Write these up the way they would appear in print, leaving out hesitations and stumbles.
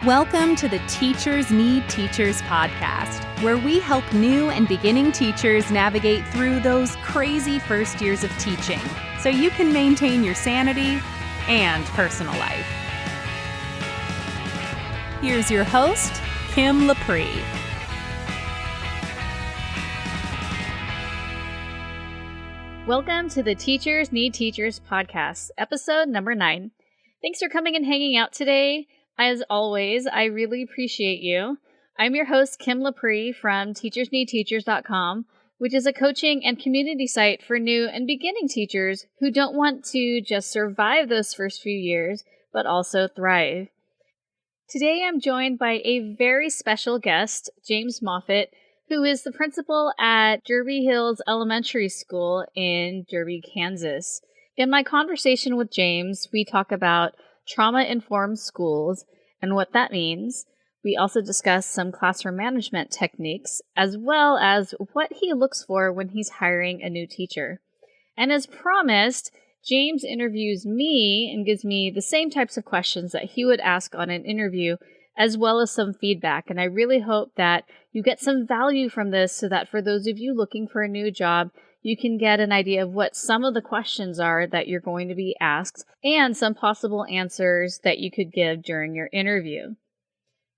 Welcome to the Teachers Need Teachers podcast, where we help new and beginning teachers navigate through those crazy first years of teaching so you can maintain your sanity and personal life. Here's your host, Kim Lapre. Welcome to the Teachers Need Teachers podcast, episode number 9. Thanks for coming and hanging out today. As always, I really appreciate you. I'm your host, Kim Lapre from teachersneedteachers.com, which is a coaching and community site for new and beginning teachers who don't want to just survive those first few years, but also thrive. Today, I'm joined by a very special guest, James Moffett, who is the principal at Derby Hills Elementary School in Derby, Kansas. In my conversation with James, we talk about trauma-informed schools and what that means. We also discuss some classroom management techniques, as well as what he looks for when he's hiring a new teacher. And as promised, James interviews me and gives me the same types of questions that he would ask on an interview, as well as some feedback. And I really hope that you get some value from this so that for those of you looking for a new job, you can get an idea of what some of the questions are that you're going to be asked and some possible answers that you could give during your interview.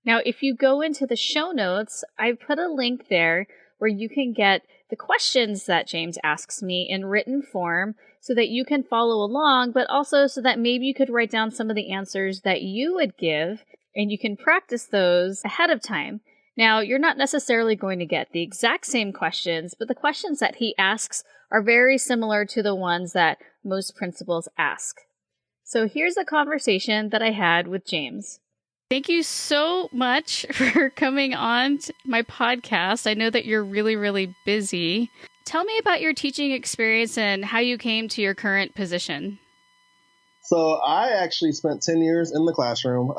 Now, if you go into the show notes, I put a link there where you can get the questions that James asks me in written form so that you can follow along, but also so that maybe you could write down some of the answers that you would give and you can practice those ahead of time. Now, you're not necessarily going to get the exact same questions, but the questions that he asks are very similar to the ones that most principals ask. So here's a conversation that I had with James. Thank you so much for coming on my podcast. I know that you're really, really busy. Tell me about your teaching experience and how you came to your current position. So I actually spent 10 years in the classroom.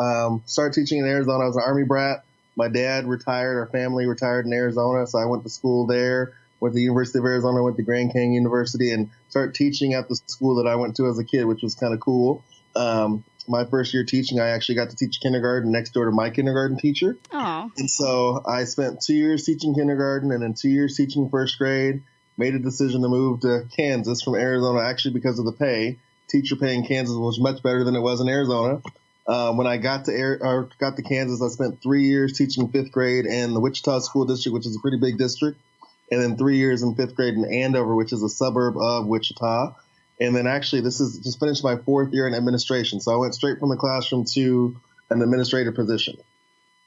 Started teaching in Arizona. I was an Army brat. My dad retired, our family retired in Arizona, so I went to school there, went to the University of Arizona, went to Grand Canyon University, and started teaching at the school that I went to as a kid, which was kind of cool. My first year teaching, I actually got to teach kindergarten next door to my kindergarten teacher. Aww. And so I spent 2 years teaching kindergarten and then 2 years teaching first grade, made a decision to move to Kansas from Arizona, actually because of the pay. Teacher pay in Kansas was much better than it was in Arizona. When I got to Kansas, I spent 3 years teaching fifth grade in the Wichita School District, which is a pretty big district, and then 3 years in fifth grade in Andover, which is a suburb of Wichita. And then actually, this is just finished my 4th year in administration. So I went straight from the classroom to an administrative position.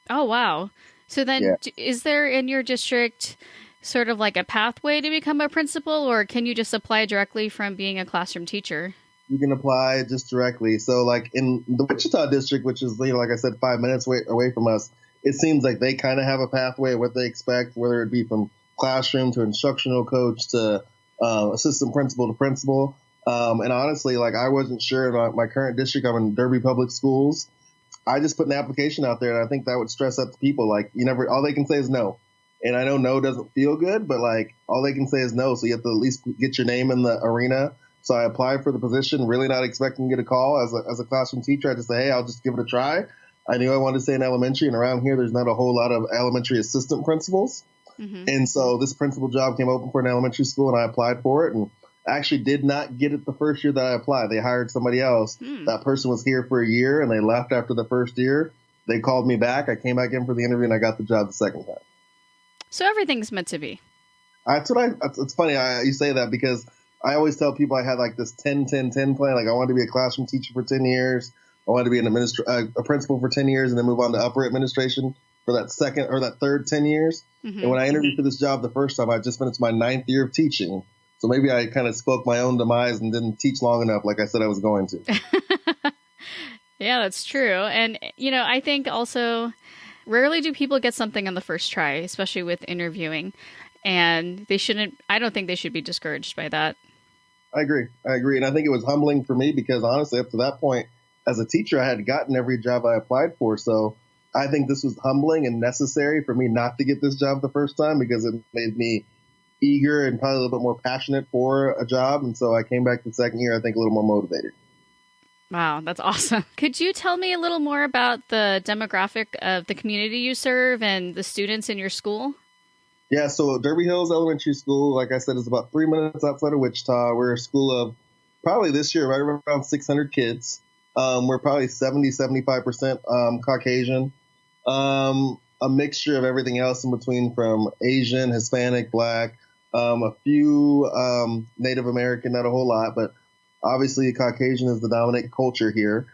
Oh, wow. So then Is there in your district sort of like a pathway to become a principal, or can you just apply directly from being a classroom teacher? You can apply just directly. So like in the Wichita district, which is, like I said, 5 minutes away from us, it seems like they kind of have a pathway of what they expect, whether it be from classroom to instructional coach to assistant principal to principal. And honestly, like I wasn't sure about my current district. I'm in Derby Public Schools. I just put an application out there, and I think that would stress out the people. Like all they can say is no. And I know no doesn't feel good, but like all they can say is no. So you have to at least get your name in the arena. So I applied for the position, really not expecting to get a call as a classroom teacher. I just say, hey, I'll just give it a try. I knew I wanted to stay in elementary, and around here, there's not a whole lot of elementary assistant principals. Mm-hmm. And so this principal job came open for an elementary school, and I applied for it. And I actually did not get it the first year that I applied. They hired somebody else. That person was here for a year, and they left after the first year. They called me back. I came back in for the interview, and I got the job the second time. So everything's meant to be. It's funny you say that because I always tell people I had like this 10-10-10 plan. Like I wanted to be a classroom teacher for 10 years. I wanted to be a principal for 10 years and then move on to upper administration for that third 10 years. Mm-hmm. And when I interviewed for this job the first time, I just finished my 9th year of teaching. So maybe I kind of spoke my own demise and didn't teach long enough like I said I was going to. Yeah, that's true. And, I think also rarely do people get something on the first try, especially with interviewing. And I don't think they should be discouraged by that. I agree. And I think it was humbling for me because honestly, up to that point, as a teacher, I had gotten every job I applied for. So I think this was humbling and necessary for me not to get this job the first time because it made me eager and probably a little bit more passionate for a job. And so I came back the second year, I think a little more motivated. Wow, that's awesome. Could you tell me a little more about the demographic of the community you serve and the students in your school? Yeah, so Derby Hills Elementary School, like I said, is about 3 minutes outside of Wichita. We're a school of probably this year right around 600 kids. We're probably 75% Caucasian. A mixture of everything else in between, from Asian, Hispanic, Black, a few Native American, not a whole lot, but obviously Caucasian is the dominant culture here.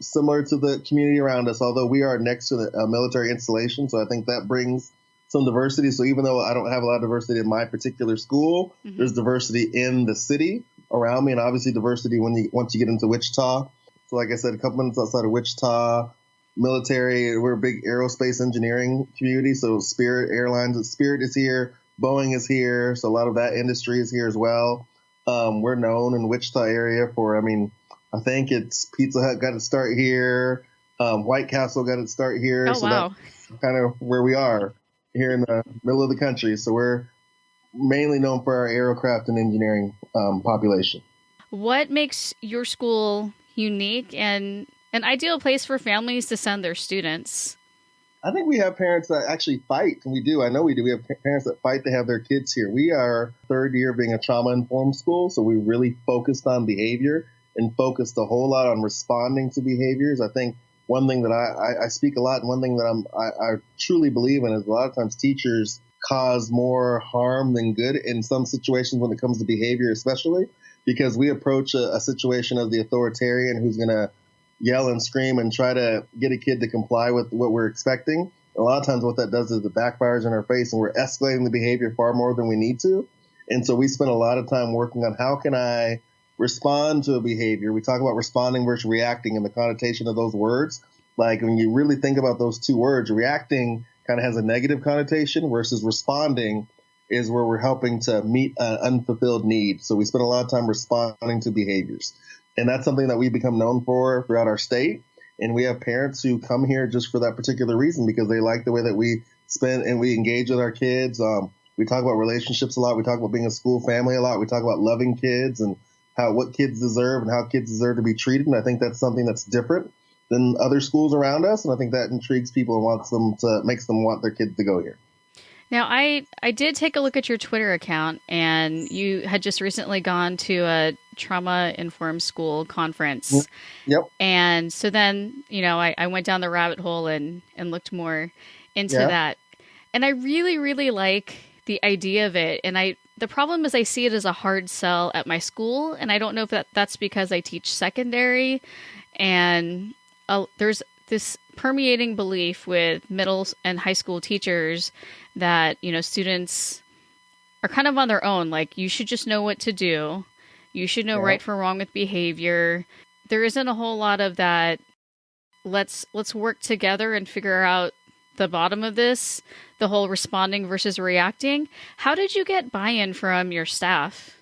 Similar to the community around us, although we are next to the military installation, so I think that brings some diversity. So even though I don't have a lot of diversity in my particular school, there's diversity in the city around me, and obviously diversity once you get into Wichita. So like I said, a couple minutes outside of Wichita, military, we're a big aerospace engineering community. So Spirit is here, Boeing is here. So a lot of that industry is here as well. We're known in the Wichita area for, I think it's Pizza Hut got its start here. White Castle got its start here. Oh, so wow. That's kind of where we are here in the middle of the country. So we're mainly known for our aircraft and engineering population. What makes your school unique and an ideal place for families to send their students? I think we have parents that actually fight, and we do. I know we do. We have parents that fight to have their kids here. We are third year being a trauma-informed school, so we really focused on behavior and focused a whole lot on responding to behaviors. I think one thing that I speak a lot, and one thing that I truly believe in is a lot of times teachers cause more harm than good in some situations when it comes to behavior, especially because we approach a situation as the authoritarian who's going to yell and scream and try to get a kid to comply with what we're expecting. A lot of times what that does is it backfires in our face and we're escalating the behavior far more than we need to. And so we spend a lot of time working on how can I respond to a behavior. We talk about responding versus reacting and the connotation of those words. Like when you really think about those two words, reacting kind of has a negative connotation versus responding is where we're helping to meet an unfulfilled need. So we spend a lot of time responding to behaviors. And that's something that we've become known for throughout our state. And we have parents who come here just for that particular reason because they like the way that we spend and we engage with our kids. We talk about relationships a lot. We talk about being a school family a lot. We talk about loving kids and what kids deserve and how kids deserve to be treated. And I think that's something that's different than other schools around us. And I think that intrigues people and makes them want their kids to go here. Now, I did take a look at your Twitter account, and you had just recently gone to a trauma-informed school conference. Yep. And so then, I went down the rabbit hole and looked more into that. And I really, really like the idea of it. And the problem is I see it as a hard sell at my school, and I don't know if that's because I teach secondary, and there's this permeating belief with middle and high school teachers that, students are kind of on their own. Like, you should just know what to do. You should know right from wrong with behavior. There isn't a whole lot of that. Let's work together and figure out the bottom of this, the whole responding versus reacting. How did you get buy-in from your staff?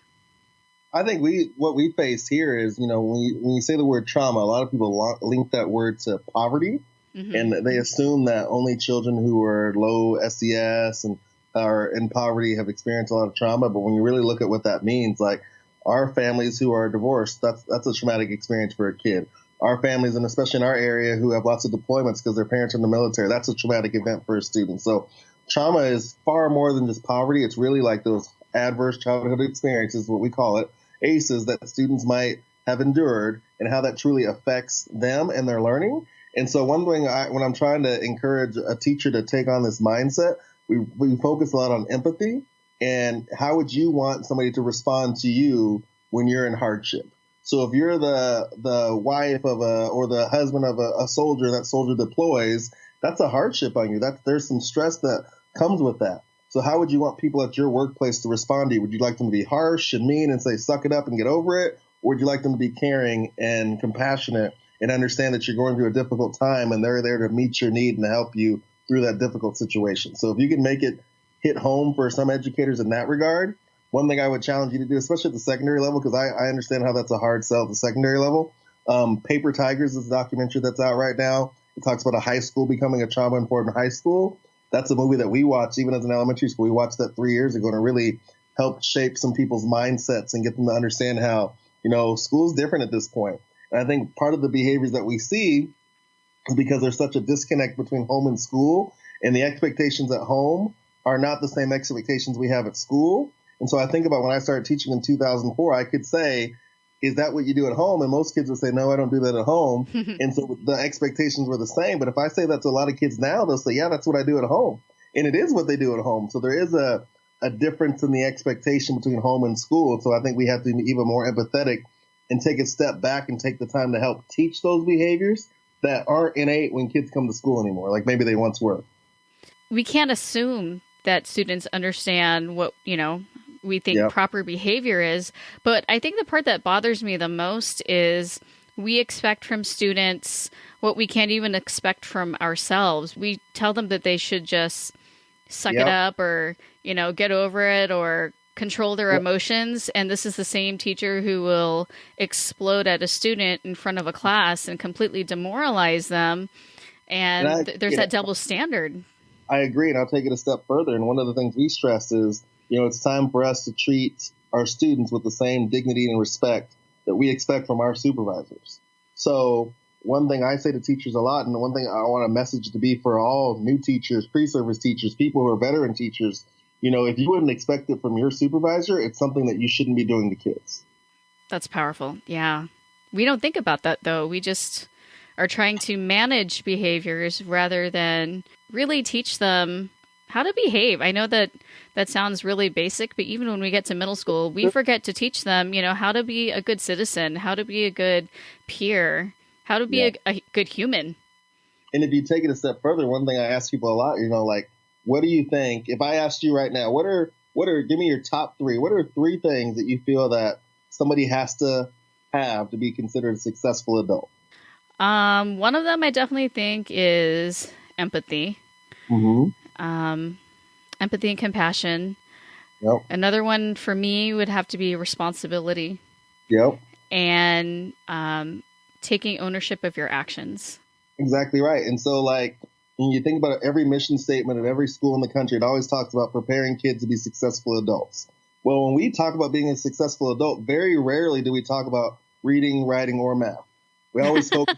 I think what we face here is, when you say the word trauma, a lot of people link that word to poverty. And they assume that only children who are low SES and are in poverty have experienced a lot of trauma. But when you really look at what that means, like our families who are divorced, that's a traumatic experience for a kid. Our families, and especially in our area, who have lots of deployments because their parents are in the military, that's a traumatic event for a student. So trauma is far more than just poverty. It's really like those adverse childhood experiences, what we call it, ACEs, that students might have endured and how that truly affects them and their learning. And so one thing when I'm trying to encourage a teacher to take on this mindset, we focus a lot on empathy and how would you want somebody to respond to you when you're in hardship. So if you're the wife of or the husband of a soldier and that soldier deploys, that's a hardship on you. There's some stress that comes with that. So how would you want people at your workplace to respond to you? Would you like them to be harsh and mean and say, suck it up and get over it? Or would you like them to be caring and compassionate and understand that you're going through a difficult time and they're there to meet your need and to help you through that difficult situation? So if you can make it hit home for some educators in that regard, one thing I would challenge you to do, especially at the secondary level, because I understand how that's a hard sell at the secondary level. Paper Tigers is a documentary that's out right now. It talks about a high school becoming a trauma-informed high school. That's a movie that we watched even as an elementary school. We watched that 3 years ago and it really helped shape some people's mindsets and get them to understand how, school's different at this point. And I think part of the behaviors that we see is because there's such a disconnect between home and school, and the expectations at home are not the same expectations we have at school. And so I think about when I started teaching in 2004, I could say, is that what you do at home? And most kids would say, no, I don't do that at home. And so the expectations were the same. But if I say that to a lot of kids now, they'll say, yeah, that's what I do at home. And it is what they do at home. So there is a difference in the expectation between home and school. So I think we have to be even more empathetic and take a step back and take the time to help teach those behaviors that aren't innate when kids come to school anymore, like maybe they once were. We can't assume that students understand what, we think proper behavior is. But I think the part that bothers me the most is we expect from students what we can't even expect from ourselves. We tell them that they should just suck it up or, get over it or control their emotions. And this is the same teacher who will explode at a student in front of a class and completely demoralize them. And there's that double standard. I agree. And I'll take it a step further. And one of the things we stress is, it's time for us to treat our students with the same dignity and respect that we expect from our supervisors. So one thing I say to teachers a lot, and one thing I want a message to be for all new teachers, pre-service teachers, people who are veteran teachers, if you wouldn't expect it from your supervisor, it's something that you shouldn't be doing to kids. That's powerful. Yeah. We don't think about that, though. We just are trying to manage behaviors rather than really teach them how to behave. I know that sounds really basic, but even when we get to middle school, we forget to teach them, how to be a good citizen, how to be a good peer, how to be a good human. And if you take it a step further, one thing I ask people a lot, what do you think, if I asked you right now, give me your top three, what are three things that you feel that somebody has to have to be considered a successful adult? One of them I definitely think is empathy. Mm-hmm. Empathy and compassion. Yep. Another one for me would have to be responsibility. Yep. And taking ownership of your actions. Exactly right. And so, when you think about every mission statement of every school in the country, it always talks about preparing kids to be successful adults. Well, when we talk about being a successful adult, very rarely do we talk about reading, writing, or math. We always focus,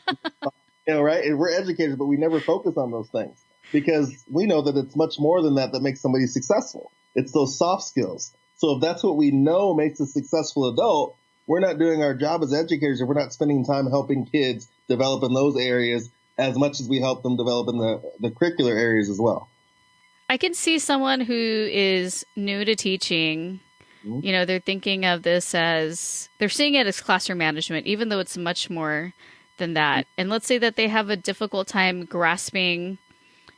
right? And we're educators, but we never focus on those things because we know that it's much more than that makes somebody successful. It's those soft skills. So if that's what we know makes a successful adult, we're not doing our job as educators if we're not spending time helping kids develop in those areas as much as we help them develop in the curricular areas as well. I can see someone who is new to teaching, they're thinking of this as, they're seeing it as classroom management, even though it's much more than that. And let's say that they have a difficult time grasping,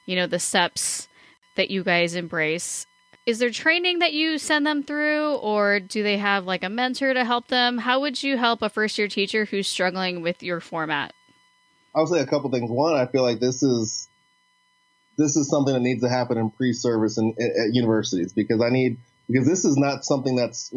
the steps that you guys embrace. Is there training that you send them through, or do they have a mentor to help them? How would you help a first-year teacher who's struggling with your format? I'll say a couple things. One, I feel like this is something that needs to happen in pre-service and at universities because this is not something that's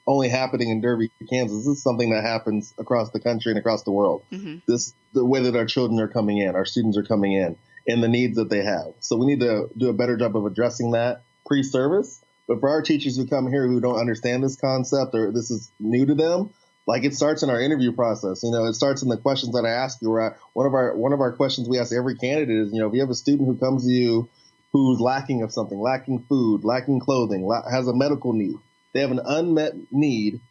only happening in Derby, Kansas. This is something that happens across the country and across the world. Mm-hmm. The way that our children are coming in, our students are coming in, and the needs that they have. So we need to do a better job of addressing that pre-service. But for our teachers who come here who don't understand this concept or this is new to them, it starts in our interview process. It starts in the questions that I ask you. One of our questions we ask every candidate is, if you have a student who comes to you who's lacking of something, lacking food, lacking clothing, has a medical need, they have an unmet need,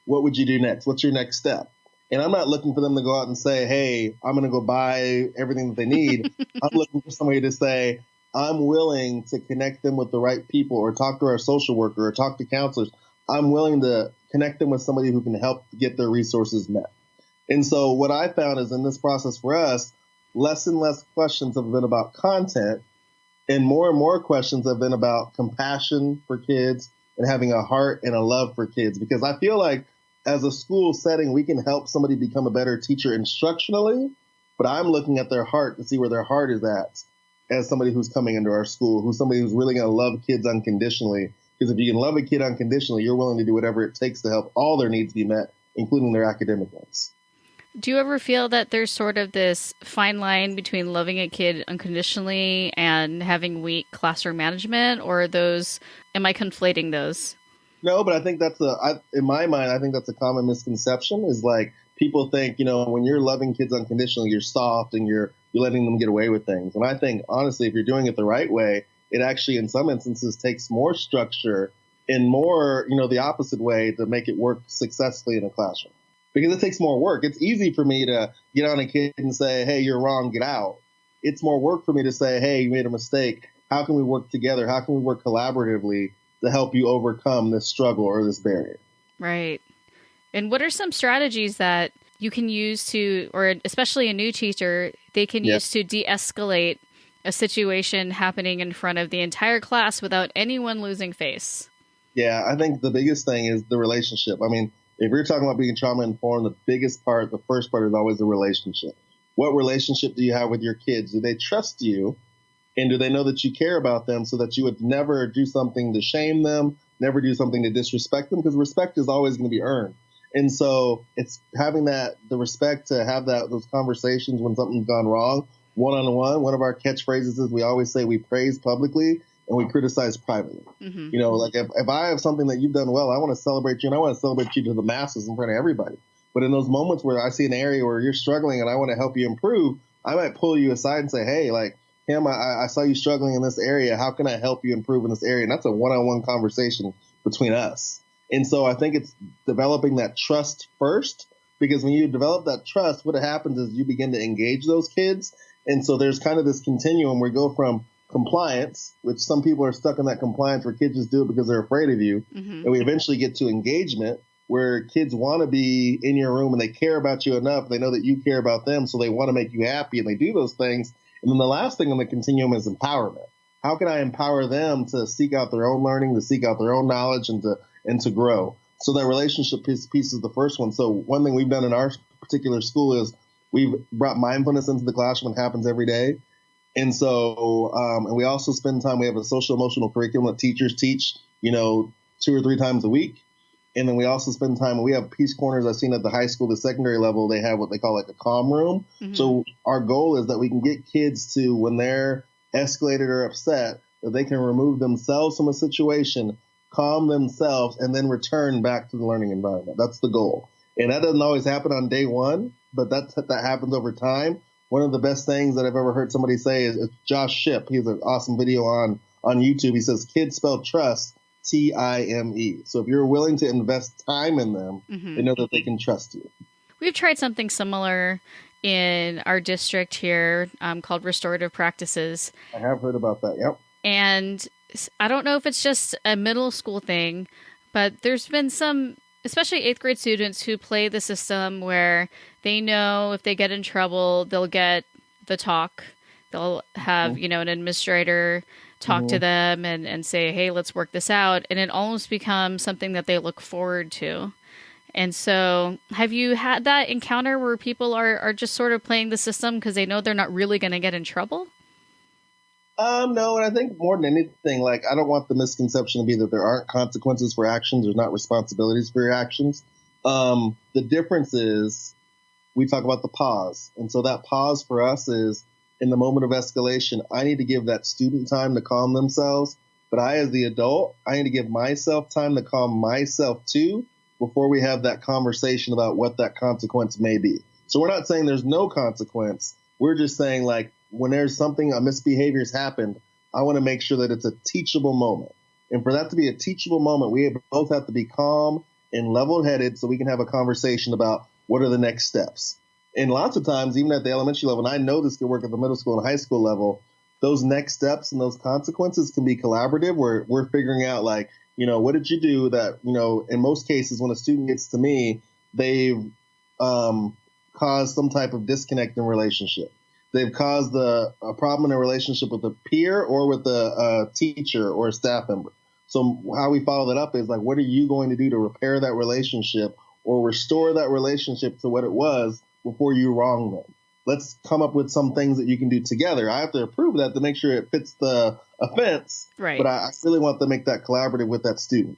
what would you do next? What's your next step? And I'm not looking for them to go out and say, hey, I'm going to go buy everything that they need. I'm looking for somebody to say, I'm willing to connect them with the right people or talk to our social worker or talk to counselors. I'm willing to connect them with somebody who can help get their resources met. And so what I found is in this process for us, less and less questions have been about content and more questions have been about compassion for kids and having a heart and a love for kids. Because I feel like as a school setting, we can help somebody become a better teacher instructionally, but I'm looking at their heart to see where their heart is at as somebody who's coming into our school, who's somebody who's really going to love kids unconditionally. Because if you can love a kid unconditionally, you're willing to do whatever it takes to help all their needs be met, including their academic ones. Do you ever feel that there's sort of this fine line between loving a kid unconditionally and having weak classroom management, or am I conflating those? No, but I think in my mind, I think that's a common misconception is people think, when you're loving kids unconditionally, you're soft and you're letting them get away with things. And I think, honestly, if you're doing it the right way, it actually, in some instances, takes more structure and more, the opposite way to make it work successfully in a classroom. Because it takes more work. It's easy for me to get on a kid and say, hey, you're wrong, get out. It's more work for me to say, hey, you made a mistake. How can we work together? How can we work collaboratively to help you overcome this struggle or this barrier? Right. And what are some strategies that you can use to, or especially a new teacher, they can use to de-escalate a situation happening in front of the entire class without anyone losing face? Yeah, I think the biggest thing is the relationship. I mean, if you're talking about being trauma informed, the biggest part, the first part is always the relationship. What relationship do you have with your kids? Do they trust you? And do they know that you care about them so that you would never do something to shame them, never do something to disrespect them? Because respect is always going to be earned. And so it's having the respect to have those conversations when something's gone wrong, one-on-one. One of our catchphrases is we always say we praise publicly and we criticize privately. Mm-hmm. Like if I have something that you've done well, I want to celebrate you, and I want to celebrate you to the masses in front of everybody. But in those moments where I see an area where you're struggling and I want to help you improve, I might pull you aside and say, hey, like, Kim, I saw you struggling in this area. How can I help you improve in this area? And that's a one-on-one conversation between us. And so I think it's developing that trust first, because when you develop that trust, what happens is you begin to engage those kids. And so there's kind of this continuum where we go from compliance, which some people are stuck in that compliance where kids just do it because they're afraid of you. Mm-hmm. And we eventually get to engagement, where kids want to be in your room and they care about you enough. They know that you care about them, so they want to make you happy, and they do those things. And then the last thing on the continuum is empowerment. How can I empower them to seek out their own learning, to seek out their own knowledge, and to grow? So that relationship piece is the first one. So one thing we've done in our particular school is we've brought mindfulness into the classroom. It happens every day. And so, and we also spend time, we have a social emotional curriculum that teachers teach, 2 or 3 times a week. And then we also spend time, we have peace corners. I've seen at the high school, the secondary level, they have what they call like a calm room. Mm-hmm. So our goal is that we can get kids to, when they're escalated or upset, that they can remove themselves from a situation, calm themselves, and then return back to the learning environment. That's the goal. And that doesn't always happen on day one, but that happens over time. One of the best things that I've ever heard somebody say is Josh Shipp. He has an awesome video on YouTube. He says, kids spell trust Time. So if you're willing to invest time in them, mm-hmm. they know that they can trust you. We've tried something similar in our district here called restorative practices. I have heard about that, yep. And I don't know if it's just a middle school thing, but there's been some, especially 8th grade students, who play the system where they know if they get in trouble, they'll get the talk. They'll have, mm-hmm. An administrator talk mm-hmm. to them and say, hey, let's work this out. And it almost becomes something that they look forward to. And so have you had that encounter where people are just sort of playing the system because they know they're not really going to get in trouble? No, and I think more than anything, like, I don't want the misconception to be that there aren't consequences for actions. There's not responsibilities for your actions. The difference is we talk about the pause. And so that pause for us is, in the moment of escalation, I need to give that student time to calm themselves. But I, as the adult, I need to give myself time to calm myself too before we have that conversation about what that consequence may be. So we're not saying there's no consequence. We're just saying, like, when there's something, a misbehavior has happened, I want to make sure that it's a teachable moment. And for that to be a teachable moment, we both have to be calm and level-headed so we can have a conversation about what are the next steps. And lots of times, even at the elementary level, and I know this can work at the middle school and high school level, those next steps and those consequences can be collaborative, where we're figuring out, like, what did you do that, in most cases, when a student gets to me, they've caused some type of disconnect in relationship. They've caused a problem in a relationship with a peer or with a teacher or a staff member. So how we follow that up is, like, what are you going to do to repair that relationship or restore that relationship to what it was before you wrong them? Let's come up with some things that you can do together. I have to approve that to make sure it fits the offense. Right. But I really want to make that collaborative with that student.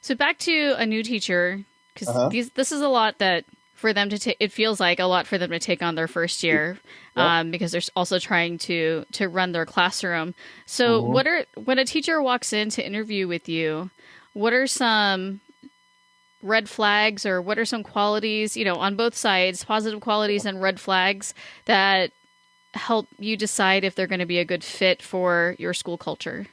So back to a new teacher, because this is a lot that for them to take. It feels like a lot for them to take on their first year, because they're also trying to run their classroom. So when a teacher walks in to interview with you, what are some red flags, or what are some qualities, on both sides, positive qualities and red flags that help you decide if they're going to be a good fit for your school culture?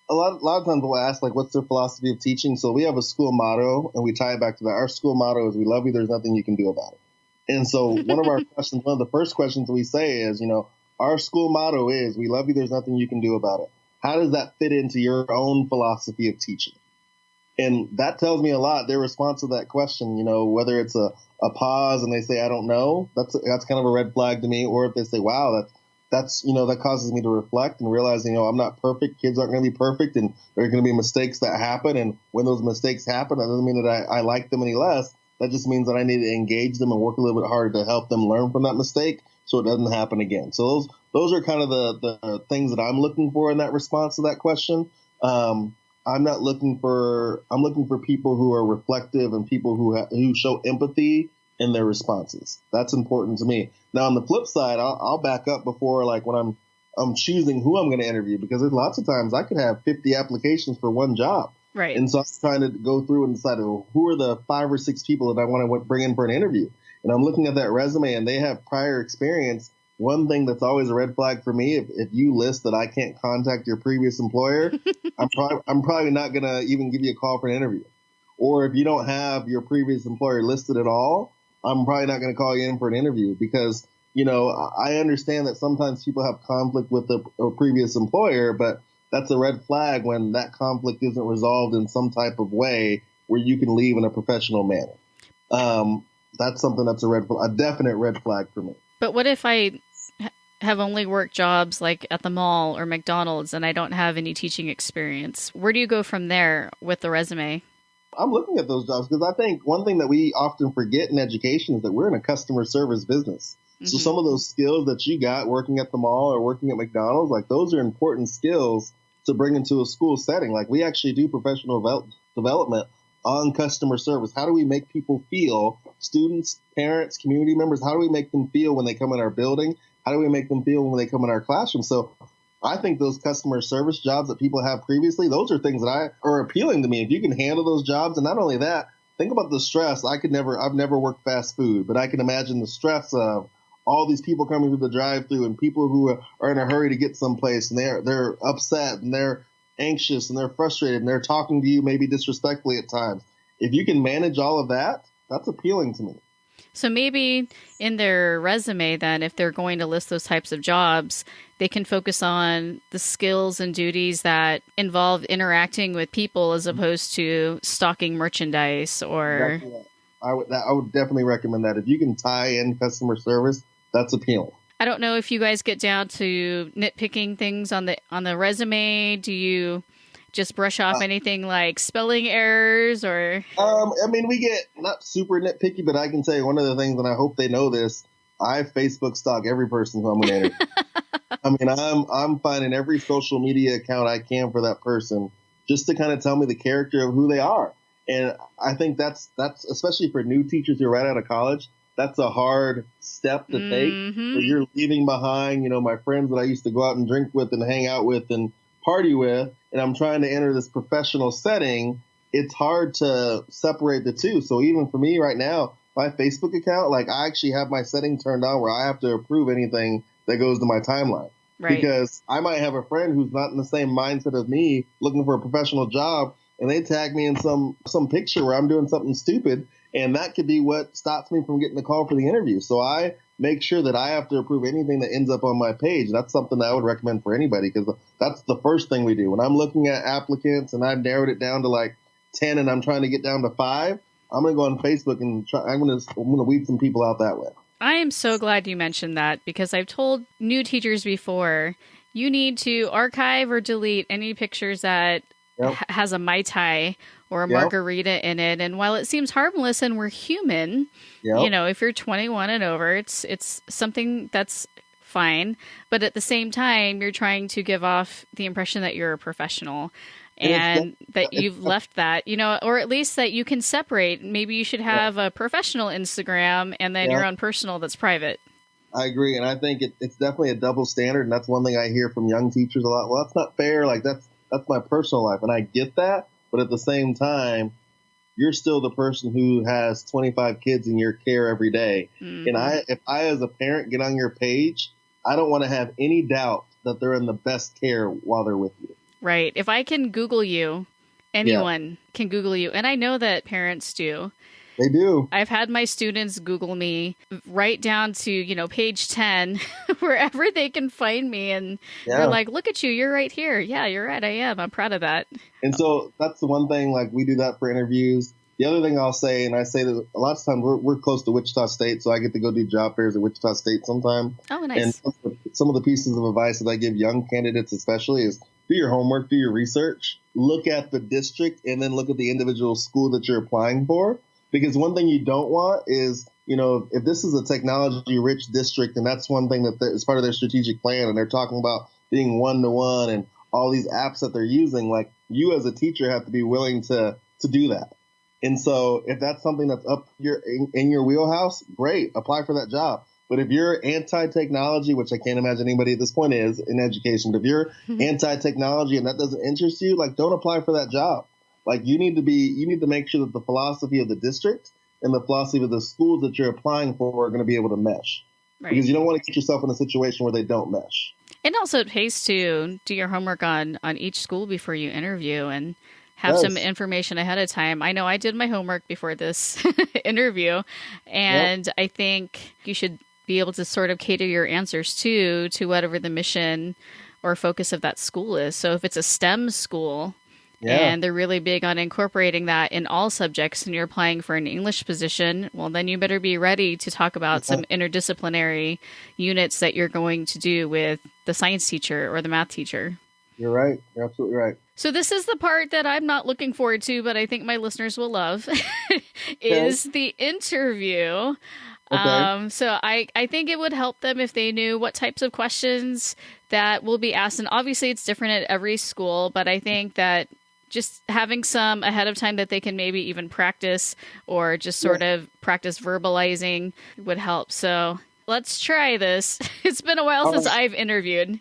A lot of times we'll ask, like, what's their philosophy of teaching? So we have a school motto, and we tie it back to that. Our school motto is, we love you, there's nothing you can do about it. And so one of the first questions we say is, our school motto is, we love you, there's nothing you can do about it. How does that fit into your own philosophy of teaching? And that tells me a lot. Their response to that question, whether it's a pause and they say, I don't know, that's kind of a red flag to me. Or if they say, wow, that causes me to reflect and realize, I'm not perfect. Kids aren't going to be perfect, and there are going to be mistakes that happen. And when those mistakes happen, that doesn't mean that I like them any less. That just means that I need to engage them and work a little bit harder to help them learn from that mistake so it doesn't happen again. So those are kind of the things that I'm looking for in that response to that question. I'm looking for people who are reflective and people who show empathy in their responses. That's important to me. Now, on the flip side, I'll back up before, like, when I'm choosing who I'm going to interview, because there's lots of times I could have 50 applications for one job. Right. And so I'm trying to go through and decide, who are the 5 or 6 people that I want to bring in for an interview. And I'm looking at that resume and they have prior experience. One thing that's always a red flag for me, if you list that I can't contact your previous employer, I'm probably not going to even give you a call for an interview. Or if you don't have your previous employer listed at all, I'm probably not going to call you in for an interview, because, I understand that sometimes people have conflict with a previous employer, but that's a red flag when that conflict isn't resolved in some type of way where you can leave in a professional manner. That's something that's a definite red flag for me. But what if I have only worked jobs like at the mall or McDonald's and I don't have any teaching experience? Where do you go from there with the resume? I'm looking at those jobs because I think one thing that we often forget in education is that we're in a customer service business. Mm-hmm. So some of those skills that you got working at the mall or working at McDonald's, like, those are important skills to bring into a school setting. Like, we actually do professional development on customer service. How do we make people feel, students, parents, community members, how do we make them feel when they come in our building? How do we make them feel when they come in our classroom? So I think those customer service jobs that people have previously, those are things that are appealing to me. If you can handle those jobs, and not only that, think about the stress. I've never worked fast food, but I can imagine the stress of all these people coming through the drive-through and people who are in a hurry to get someplace, and they're upset and they're anxious and they're frustrated and they're talking to you maybe disrespectfully at times. If you can manage all of that, that's appealing to me. So maybe in their resume, then, if they're going to list those types of jobs, they can focus on the skills and duties that involve interacting with people as opposed to stocking merchandise or... I would definitely recommend that. If you can tie in customer service, that's appealing. I don't know if you guys get down to nitpicking things on the resume. Do you just brush off anything like spelling errors or? We get not super nitpicky, but I can tell you one of the things, and I hope they know this, I Facebook stalk every person who I'm going to interview. I'm finding every social media account I can for that person just to kind of tell me the character of who they are. And I think that's especially for new teachers who are right out of college, that's a hard step to take. Mm-hmm. So you're leaving behind, my friends that I used to go out and drink with and hang out with and party with, and I'm trying to enter this professional setting. It's hard to separate the two. So even for me right now, my Facebook account, like, I actually have my setting turned on where I have to approve anything that goes to my timeline. Right. Because I might have a friend who's not in the same mindset as me looking for a professional job, and they tag me in some picture where I'm doing something stupid, and that could be what stops me from getting the call for the interview. So I make sure that I have to approve anything that ends up on my page. That's something that I would recommend for anybody, because that's the first thing we do. When I'm looking at applicants and I've narrowed it down to like 10 and I'm trying to get down to 5, I'm going to go on Facebook and I'm going to weed some people out that way. I am so glad you mentioned that, because I've told new teachers before, you need to archive or delete any pictures that has a Mai Tai or a margarita in it. And while it seems harmless and we're human, if you're 21 and over, it's something that's fine. But at the same time, you're trying to give off the impression that you're a professional and that you've left that, or at least that you can separate. Maybe you should have a professional Instagram and then your own personal that's private. I agree. And I think it's definitely a double standard. And that's one thing I hear from young teachers a lot. Well, that's not fair. Like, that's my personal life. And I get that. But at the same time, you're still the person who has 25 kids in your care every day. Mm-hmm. And if I, as a parent, get on your page, I don't want to have any doubt that they're in the best care while they're with you. Right. If I can Google you, anyone can Google you. And I know that parents do. They do. I've had my students Google me right down to, page 10, wherever they can find me. And they're like, look at you. You're right here. Yeah, you're right. I am. I'm proud of that. And so that's the one thing, like, we do that for interviews. The other thing I'll say, and I say that a lot of times we're close to Wichita State, so I get to go do job fairs at Wichita State sometime. Oh, nice. And some of the pieces of advice that I give young candidates especially is do your homework, do your research, look at the district, and then look at the individual school that you're applying for. Because one thing you don't want is, if this is a technology-rich district, and that's one thing that is part of their strategic plan, and they're talking about being one-to-one and all these apps that they're using, like, you as a teacher have to be willing to do that. And so if that's something that's up in your wheelhouse, great, apply for that job. But if you're anti-technology, which I can't imagine anybody at this point is in education, but if you're anti-technology and that doesn't interest you, like, don't apply for that job. Like, you need to make sure that the philosophy of the district and the philosophy of the schools that you're applying for are going to be able to mesh. Right. Because you don't want to get yourself in a situation where they don't mesh. And also it pays to do your homework on each school before you interview and have some information ahead of time. I know I did my homework before this interview, and I think you should be able to sort of cater your answers to whatever the mission or focus of that school is. So if it's a STEM school, and they're really big on incorporating that in all subjects, and you're applying for an English position, well, then you better be ready to talk about some interdisciplinary units that you're going to do with the science teacher or the math teacher. You're right. You're absolutely right. So this is the part that I'm not looking forward to, but I think my listeners will love, is the interview. Okay. So I think it would help them if they knew what types of questions that will be asked. And obviously it's different at every school, but I think that just having some ahead of time that they can maybe even practice or just sort of practice verbalizing would help. So let's try this. It's been a while since I've interviewed.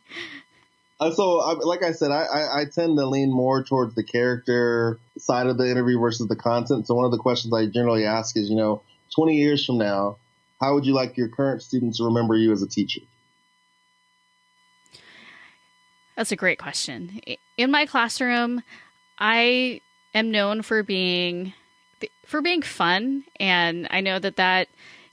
So, like I said, I tend to lean more towards the character side of the interview versus the content. So one of the questions I generally ask is, 20 years from now, how would you like your current students to remember you as a teacher? That's a great question. In my classroom, I am known for being fun, and I know that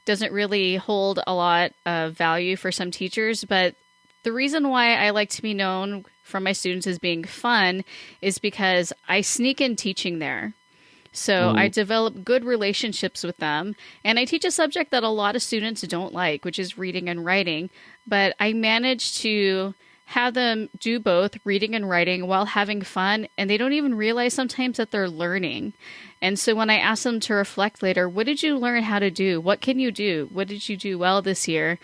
doesn't really hold a lot of value for some teachers, but the reason why I like to be known from my students as being fun is because I sneak in teaching there. So I develop good relationships with them, and I teach a subject that a lot of students don't like, which is reading and writing, but I manage to have them do both reading and writing while having fun, and they don't even realize sometimes that they're learning. And so when I ask them to reflect later, what did you learn how to do? What can you do? What did you do well this year?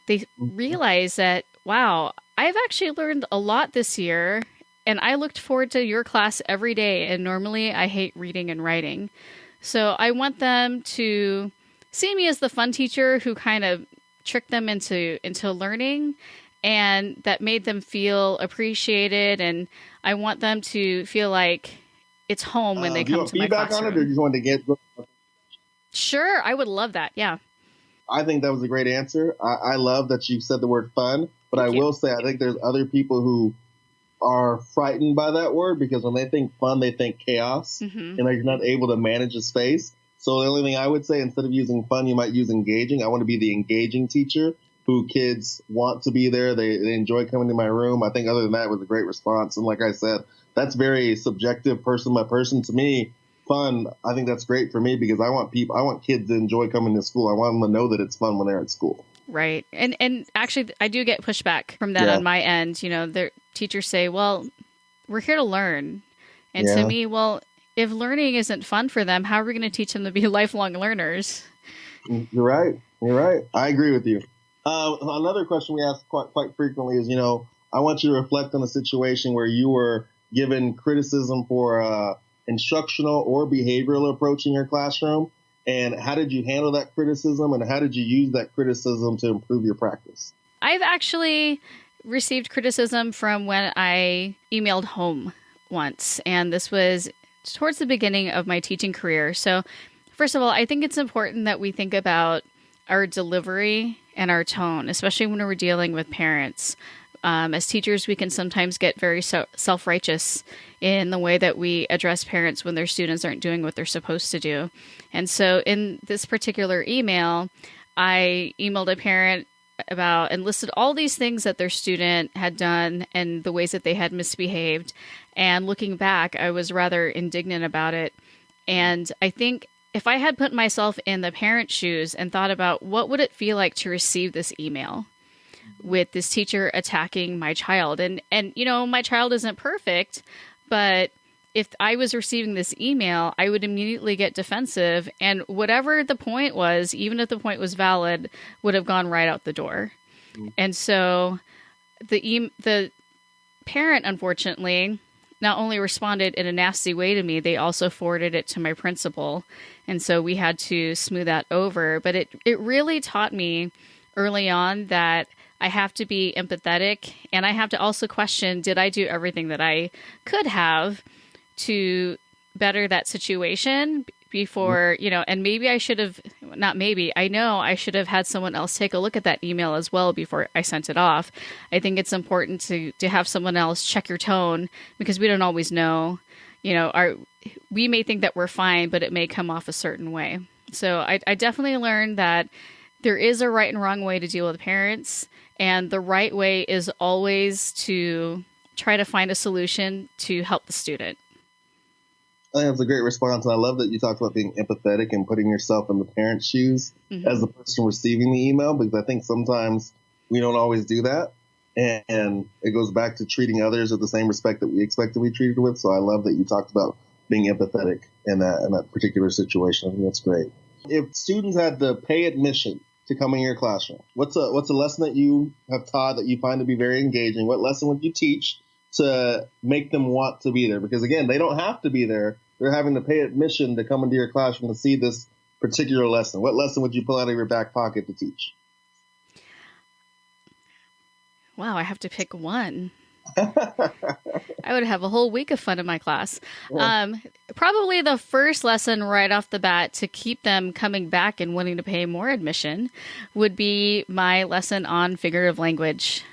They realize that, wow, I've actually learned a lot this year, and I looked forward to your class every day, and normally I hate reading and writing. So I want them to see me as the fun teacher who kind of tricked them into learning, and that made them feel appreciated. And I want them to feel like it's home when they come to my classroom. Feedback on it, or you want to get? Sure, I would love that. Yeah. I think that was a great answer. I love that you said the word fun, but I will say I think there's other people who are frightened by that word because when they think fun, they think chaos, and you're not able to manage a space. So the only thing I would say, instead of using fun, you might use engaging. I want to be the engaging teacher who kids want to be there. They enjoy coming to my room. I think other than that, it was a great response. And like I said, that's very subjective, person by person. To me, fun, I think that's great for me because I want kids to enjoy coming to school. I want them to know that it's fun when they're at school. Right. And actually, I do get pushback from that on my end. Their teachers say, well, we're here to learn. And to me, well, if learning isn't fun for them, how are we going to teach them to be lifelong learners? You're right. I agree with you. Another question we ask quite frequently is, I want you to reflect on a situation where you were given criticism for instructional or behavioral approach in your classroom. And how did you handle that criticism, and how did you use that criticism to improve your practice? I've actually received criticism from when I emailed home once, and this was towards the beginning of my teaching career. So first of all, I think it's important that we think about our delivery and our tone, especially when we're dealing with parents. As teachers, we can sometimes get very self-righteous in the way that we address parents when their students aren't doing what they're supposed to do. And so in this particular email, I emailed a parent about and listed all these things that their student had done and the ways that they had misbehaved. And looking back, I was rather indignant about it. And I think if I had put myself in the parent's shoes and thought about what would it feel like to receive this email with this teacher attacking my child. And my child isn't perfect, but if I was receiving this email, I would immediately get defensive. And whatever the point was, even if the point was valid, would have gone right out the door. Mm-hmm. And so the parent, unfortunately, not only responded in a nasty way to me, they also forwarded it to my principal. And so we had to smooth that over. But it really taught me early on that I have to be empathetic, and I have to also question, did I do everything that I could have to better that situation before, and maybe I should have, not maybe, I know I should have had someone else take a look at that email as well before I sent it off. I think it's important to have someone else check your tone, because we don't always know, we may think that we're fine, but it may come off a certain way. So I definitely learned that there is a right and wrong way to deal with parents. And the right way is always to try to find a solution to help the student. I think that's a great response. And I love that you talked about being empathetic and putting yourself in the parent's shoes as the person receiving the email, because I think sometimes we don't always do that. And it goes back to treating others with the same respect that we expect to be treated with. So I love that you talked about being empathetic in that particular situation. I think that's great. If students had to pay admission to come in your classroom, what's a lesson that you have taught that you find to be very engaging? What lesson would you teach to make them want to be there? Because again, they don't have to be there. They're having to pay admission to come into your classroom to see this particular lesson. What lesson would you pull out of your back pocket to teach? Wow, I have to pick one. I would have a whole week of fun in my class. Yeah. Probably the first lesson right off the bat to keep them coming back and wanting to pay more admission would be my lesson on figurative language,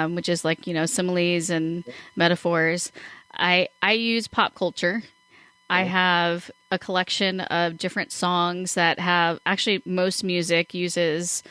which is like, similes and metaphors. I use pop culture. I have a collection of different songs that have, actually most music uses,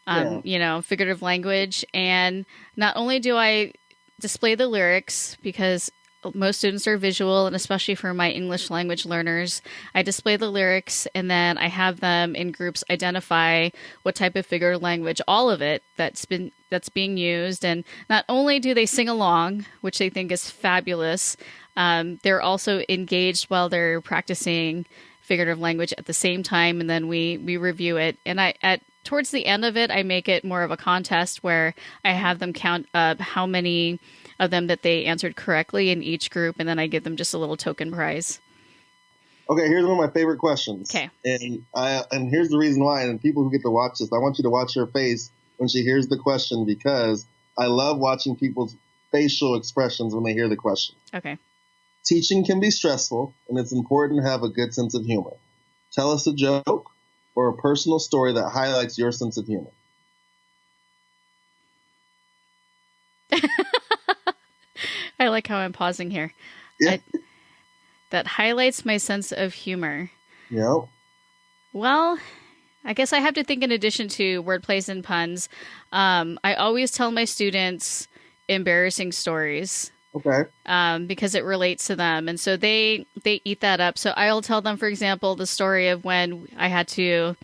figurative language. And not only do I display the lyrics, because most students are visual, and especially for my English language learners, I display the lyrics, and then I have them in groups identify what type of figurative language, all of it that's being used. And not only do they sing along, which they think is fabulous, they're also engaged while they're practicing figurative language at the same time, and then we review it. And towards the end of it, I make it more of a contest where I have them count up how many of them that they answered correctly in each group, and then I give them just a little token prize. Okay, here's one of my favorite questions. Okay. And here's the reason why, and people who get to watch this, I want you to watch her face when she hears the question, because I love watching people's facial expressions when they hear the question. Okay. Teaching can be stressful, and it's important to have a good sense of humor. Tell us a joke or a personal story that highlights your sense of humor. I like how I'm pausing here. Yeah. That highlights my sense of humor. Yep. Well, I guess I have to think in addition to word plays and puns. I always tell my students embarrassing stories. Okay. Because it relates to them. And so they eat that up. So I'll tell them, for example, the story of when I had to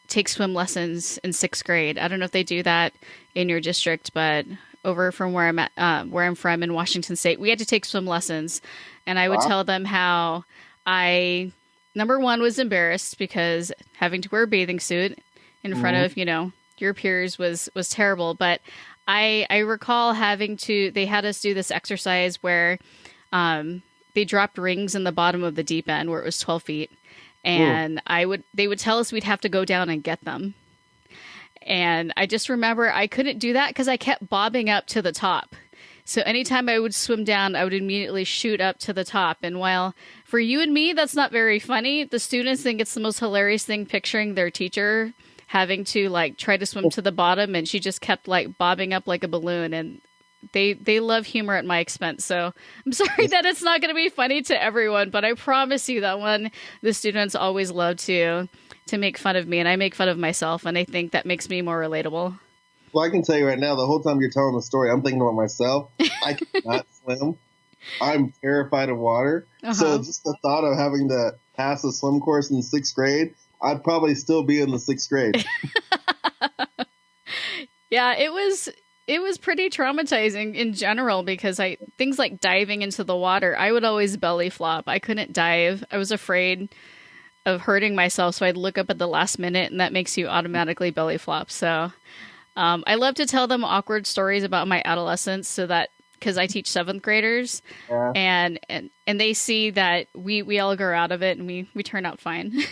take swim lessons in 6th grade. I don't know if they do that in your district, but over from where I'm from in Washington State, we had to take swim lessons. And I would tell them how I, number one, was embarrassed because having to wear a bathing suit in front of, your peers was terrible. But I recall they had us do this exercise where they dropped rings in the bottom of the deep end where it was 12 feet. And they would tell us we'd have to go down and get them. And I just remember I couldn't do that because I kept bobbing up to the top. So anytime I would swim down, I would immediately shoot up to the top. And while for you and me, that's not very funny, the students think it's the most hilarious thing picturing their teacher having to like try to swim to the bottom, and she just kept like bobbing up like a balloon. And they love humor at my expense. So I'm sorry that it's not going to be funny to everyone, but I promise you that one, the students always love to make fun of me, and I make fun of myself, and I think that makes me more relatable. Well, I can tell you right now, the whole time you're telling the story, I'm thinking about myself. I cannot swim. I'm terrified of water. So just the thought of having to pass a swim course in 6th grade, I'd probably still be in the 6th grade. Yeah, it was pretty traumatizing in general, because things like diving into the water, I would always belly flop. I couldn't dive. I was afraid of hurting myself, so I'd look up at the last minute, and that makes you automatically belly flop. So I love to tell them awkward stories about my adolescence, so that because I teach 7th graders, and they see that we all grow out of it, and we turn out fine.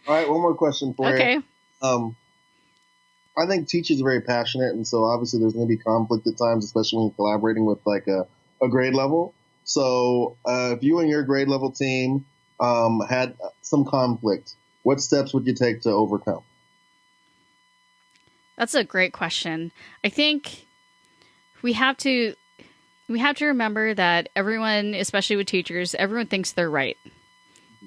All right, one more question for you. Okay. I think teachers are very passionate, and so obviously there's going to be conflict at times, especially when you're collaborating with like a grade level. So if you and your grade level team had some conflict, what steps would you take to overcome? That's a great question. I think we have to remember that everyone, especially with teachers, everyone thinks they're right,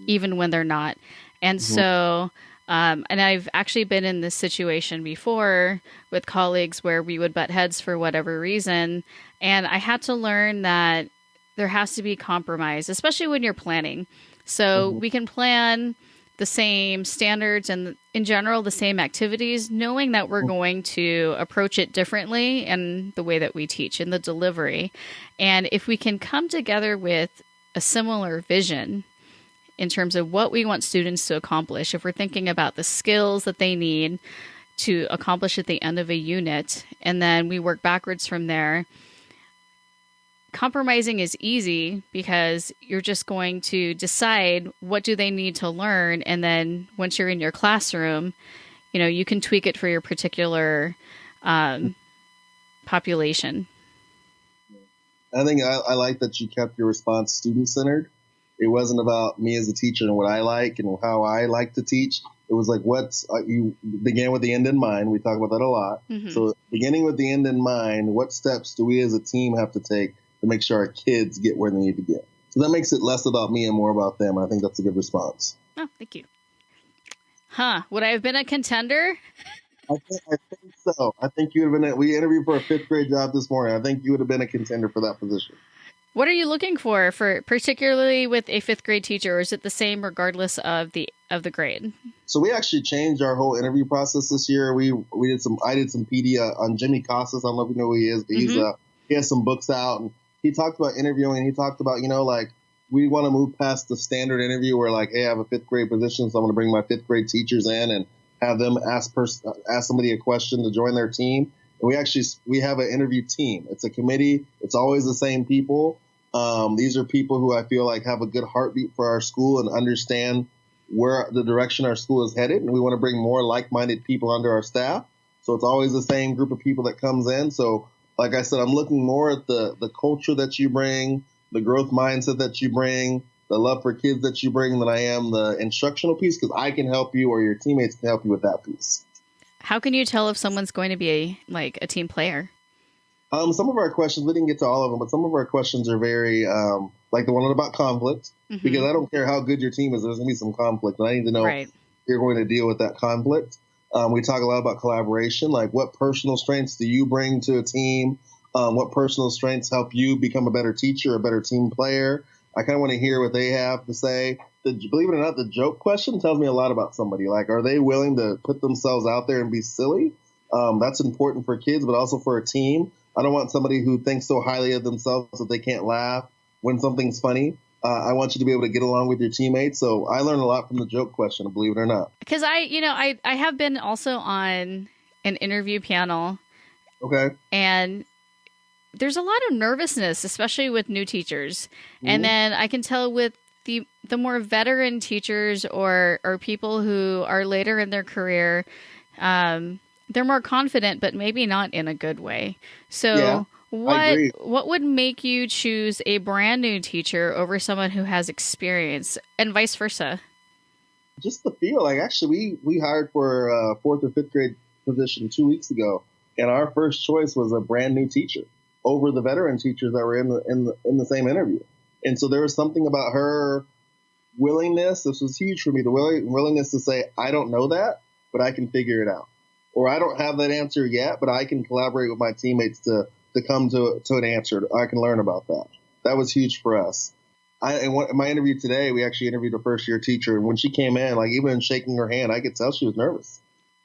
even when they're not. And so, and I've actually been in this situation before with colleagues where we would butt heads for whatever reason. And I had to learn that there has to be compromise, especially when you're planning. So we can plan the same standards and in general the same activities, knowing that we're going to approach it differently in the way that we teach, in the delivery. And if we can come together with a similar vision in terms of what we want students to accomplish, if we're thinking about the skills that they need to accomplish at the end of a unit, and then we work backwards from there, compromising is easy because you're just going to decide what do they need to learn. And then once you're in your classroom, you can tweak it for your particular population. I think I like that you kept your response student-centered. It wasn't about me as a teacher and what I like and how I like to teach. It was like, you began with the end in mind. We talk about that a lot. So beginning with the end in mind, what steps do we as a team have to take to make sure our kids get where they need to get? So that makes it less about me and more about them. I think that's a good response. Oh, thank you. Would I have been a contender? I think so. I think you would have been. We interviewed for a 5th grade job this morning. I think you would have been a contender for that position. What are you looking for particularly with a 5th grade teacher, or is it the same regardless of the grade? So we actually changed our whole interview process this year. I did some PD on Jimmy Casas. I don't know if you know who he is, but he has some books out, and he talked about interviewing. He talked about, like, we want to move past the standard interview where, like, hey, I have a 5th grade position, so I'm going to bring my 5th grade teachers in and have them ask somebody a question to join their team. And we have an interview team. It's a committee. It's always the same people. These are people who I feel like have a good heartbeat for our school and understand where the direction our school is headed. And we want to bring more like-minded people under our staff. So it's always the same group of people that comes in. So like I said, I'm looking more at the culture that you bring, the growth mindset that you bring, the love for kids that you bring, than I am the instructional piece, because I can help you or your teammates can help you with that piece. How can you tell if someone's going to be a team player? Some of our questions, we didn't get to all of them, but some of our questions are very, like the one about conflict, because I don't care how good your team is, there's going to be some conflict, and I need to know if you're going to deal with that conflict. We talk a lot about collaboration, like what personal strengths do you bring to a team? What personal strengths help you become a better teacher, a better team player? I kind of want to hear what they have to say. Believe it or not, the joke question tells me a lot about somebody. Like, are they willing to put themselves out there and be silly? That's important for kids, but also for a team. I don't want somebody who thinks so highly of themselves that they can't laugh when something's funny. I want you to be able to get along with your teammates. So I learned a lot from the joke question, believe it or not. Because I have been also on an interview panel. Okay. And there's a lot of nervousness, especially with new teachers. And then I can tell with the more veteran teachers or people who are later in their career, they're more confident, but maybe not in a good way. So I agree. What would make you choose a brand new teacher over someone who has experience, and vice versa? Just the feel. Like, actually, we hired for a fourth or fifth grade position 2 weeks ago, and our first choice was a brand new teacher over the veteran teachers that were in the same interview. And so there was something about her willingness. This was huge for me. The willingness to say, I don't know that, but I can figure it out. Or I don't have that answer yet, but I can collaborate with my teammates to come to an answer. I can learn about that. That was huge for us. In my interview today, we actually interviewed a first-year teacher, and when she came in, like, even in shaking her hand, I could tell she was nervous.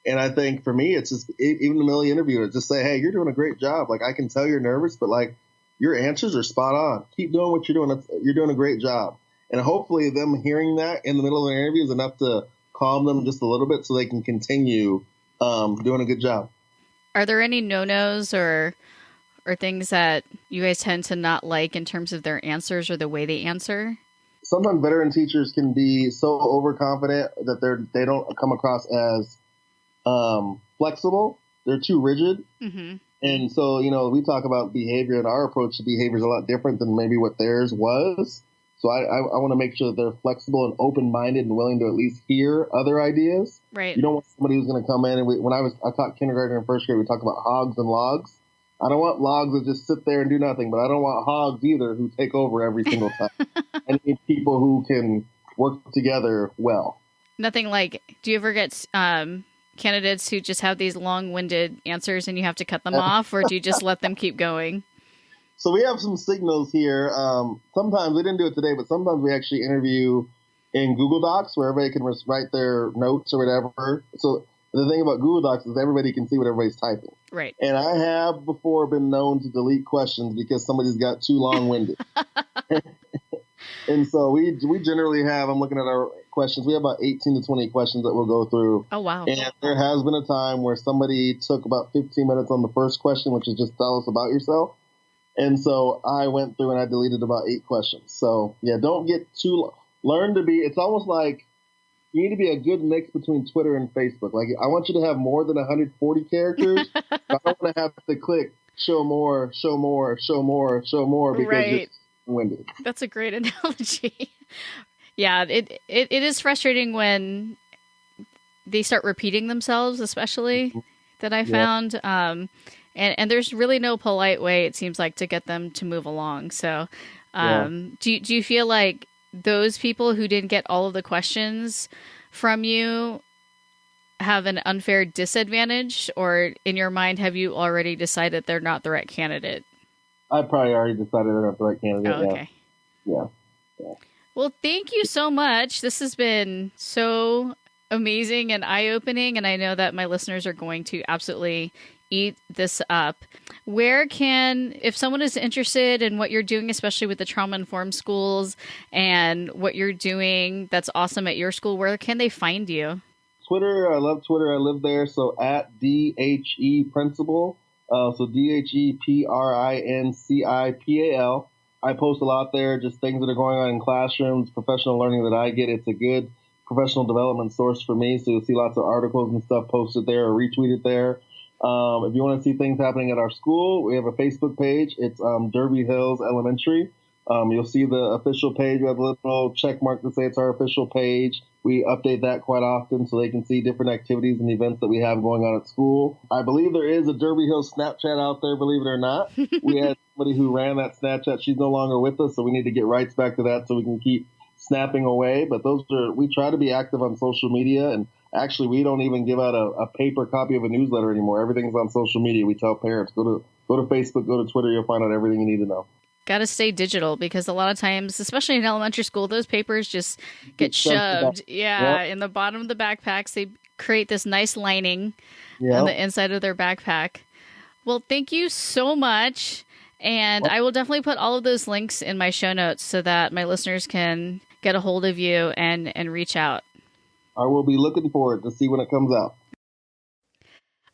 And I think for me, it's just, even in the middle of the interview, just say, hey, you're doing a great job. Like, I can tell you're nervous, but, like, your answers are spot on. Keep doing what you're doing. You're doing a great job. And hopefully them hearing that in the middle of the interview is enough to calm them just a little bit so they can continue doing a good job. Are there any no-nos or things that you guys tend to not like in terms of their answers or the way they answer? Sometimes veteran teachers can be so overconfident that they don't come across as flexible. They're too rigid. Mm-hmm. And so, we talk about behavior, and our approach to behavior is a lot different than maybe what theirs was. So I want to make sure that they're flexible and open-minded and willing to at least hear other ideas. Right. You don't want somebody who's going to come in, and when I taught kindergarten and first grade, we talked about hogs and logs. I don't want logs that just sit there and do nothing, but I don't want hogs either who take over every single time. I need people who can work together well. Nothing like, do you ever get candidates who just have these long-winded answers and you have to cut them off, or do you just let them keep going? So we have some signals here. Sometimes, we didn't do it today, but sometimes we actually interview in Google Docs where everybody can write their notes or whatever. So the thing about Google Docs is everybody can see what everybody's typing. Right. And I have before been known to delete questions because somebody's got too long-winded. And so we generally have, I'm looking at our questions, we have about 18 to 20 questions that we'll go through. Oh, wow. And there has been a time where somebody took about 15 minutes on the first question, which is just tell us about yourself. And so I went through and I deleted about 8 questions. So, yeah, don't get learn to be, it's almost like you need to be a good mix between Twitter and Facebook. Like, I want you to have more than 140 characters. But I don't want to have to click show more because right. it's winded. That's a great analogy. Yeah, it is frustrating when they start repeating themselves, especially that I found. And there's really no polite way, it seems like, to get them to move along. So do you feel like those people who didn't get all of the questions from you have an unfair disadvantage? Or in your mind, have you already decided they're not the right candidate? I probably already decided they're not the right candidate. Oh, okay. Yeah. Well, thank you so much. This has been so amazing and eye-opening, and I know that my listeners are going to absolutely eat this up. If someone is interested in what you're doing, especially with the trauma-informed schools and what you're doing that's awesome at your school, where can they find you? Twitter. I love Twitter. I live there. So at DHE Principal. So DHEPRINCIPAL. I post a lot there, just things that are going on in classrooms, professional learning that I get. It's a good professional development source for me. So you'll see lots of articles and stuff posted there or retweeted there. If you want to see things happening at our school, we have a Facebook page. It's Derby Hills Elementary. You'll see the official page. We have a little check mark to say it's our official page. We update that quite often so they can see different activities and events that we have going on at school. I believe there is a Derby Hills Snapchat out there, believe it or not. We had somebody who ran that Snapchat. She's no longer with us, so we need to get rights back to that so we can keep snapping away. But we try to be active on social media, and actually we don't even give out a paper copy of a newsletter anymore. Everything's on social media. We tell parents, go to Facebook, go to Twitter, you'll find out everything you need to know. Got to stay digital, because a lot of times, especially in elementary school, those papers just get shoved. In the bottom of the backpacks. They create this nice lining on the inside of their backpack. Well, thank you so much. And I will definitely put all of those links in my show notes so that my listeners can get a hold of you and reach out. I will be looking forward to see when it comes out.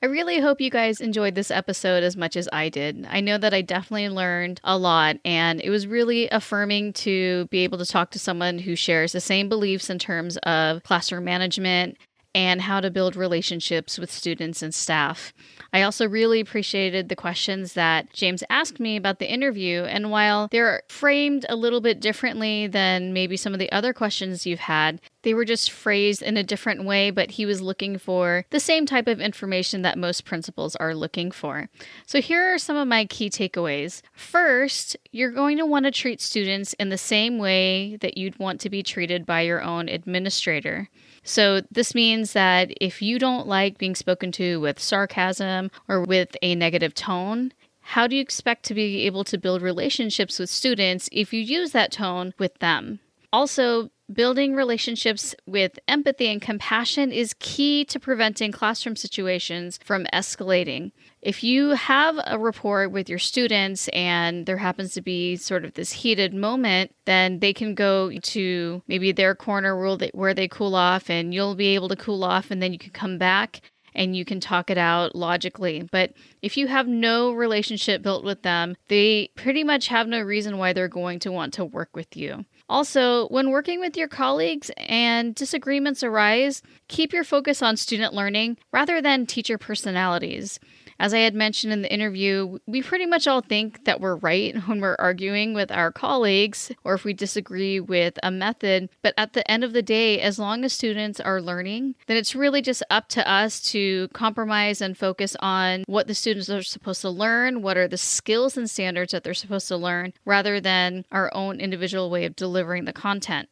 I really hope you guys enjoyed this episode as much as I did. I know that I definitely learned a lot, and it was really affirming to be able to talk to someone who shares the same beliefs in terms of classroom management and how to build relationships with students and staff. I also really appreciated the questions that James asked me about the interview, and while they're framed a little bit differently than maybe some of the other questions you've had, they were just phrased in a different way, but he was looking for the same type of information that most principals are looking for. So here are some of my key takeaways. First, you're going to want to treat students in the same way that you'd want to be treated by your own administrator. So this means that if you don't like being spoken to with sarcasm or with a negative tone, how do you expect to be able to build relationships with students if you use that tone with them? Also, building relationships with empathy and compassion is key to preventing classroom situations from escalating. If you have a rapport with your students and there happens to be sort of this heated moment, then they can go to maybe their corner where they cool off, and you'll be able to cool off, and then you can come back and you can talk it out logically. But if you have no relationship built with them, they pretty much have no reason why they're going to want to work with you. Also, when working with your colleagues and disagreements arise, keep your focus on student learning rather than teacher personalities. As I had mentioned in the interview, we pretty much all think that we're right when we're arguing with our colleagues or if we disagree with a method. But at the end of the day, as long as students are learning, then it's really just up to us to compromise and focus on what the students are supposed to learn, what are the skills and standards that they're supposed to learn, rather than our own individual way of delivering the content.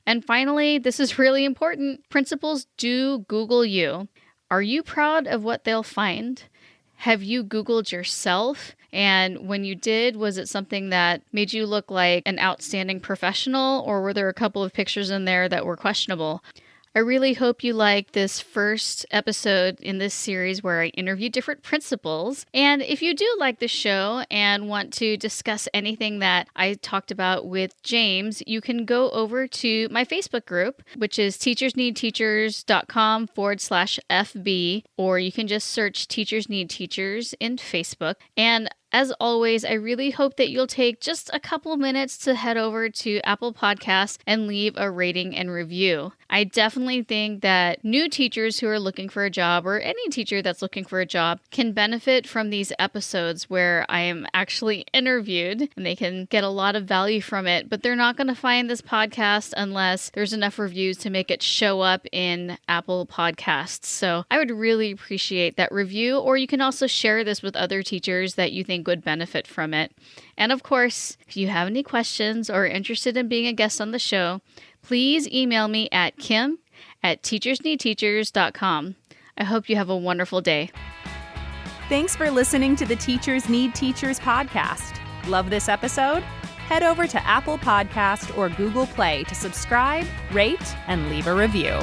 And finally, this is really important, principals do Google you. Are you proud of what they'll find? Have you Googled yourself? And when you did, was it something that made you look like an outstanding professional, or were there a couple of pictures in there that were questionable? I really hope you like this first episode in this series where I interview different principals. And if you do like the show and want to discuss anything that I talked about with James, you can go over to my Facebook group, which is teachersneedteachers.com/FB, or you can just search Teachers Need Teachers in Facebook. And as always, I really hope that you'll take just a couple minutes to head over to Apple Podcasts and leave a rating and review. I definitely think that new teachers who are looking for a job, or any teacher that's looking for a job, can benefit from these episodes where I am actually interviewed, and they can get a lot of value from it. But they're not going to find this podcast unless there's enough reviews to make it show up in Apple Podcasts. So I would really appreciate that review, or you can also share this with other teachers that you think would benefit from it. And of course, if you have any questions or are interested in being a guest on the show, please email me at kim@teachersneedteachers.com. I hope you have a wonderful day. Thanks for listening to the Teachers Need Teachers podcast. Love this episode? Head over to Apple Podcast or Google Play to subscribe, rate, and leave a review.